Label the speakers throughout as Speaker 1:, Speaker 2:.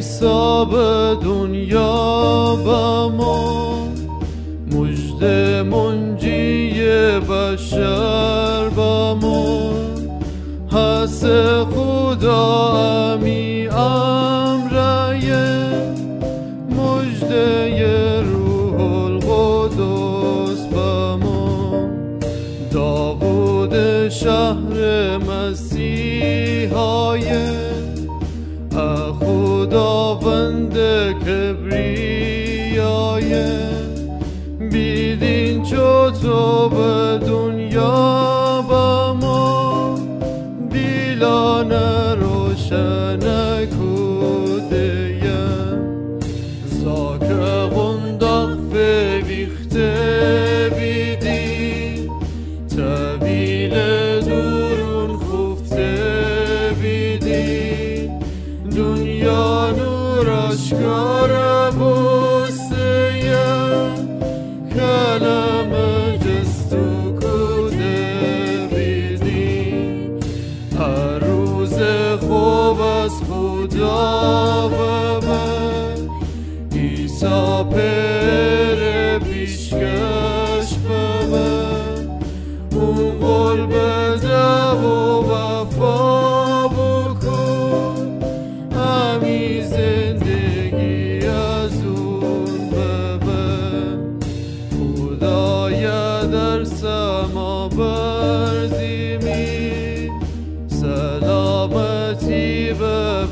Speaker 1: عیسی به دنیا با ما، مژده منجی بشر با ما، هست خدا امی امره، مژده روح القدس با ما. داوود شهر مسیحای خداوند کبریای، بیدین چو تو به دنیا با ما، بیلانه روشن کودیم، زاکه غندق فویخته بیدین، طویل دورون خفته بیدین، دنیا نور اشکار بسته، کلمه جستو کده بیدین، هر روز خوب از خدا ببر، عیسی پر پیشکش ببر، اون قول بده و وفا بکن، همی زندگی از اون ببر. خدای در سما بر زمین، سلامتی به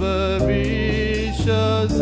Speaker 1: بیش از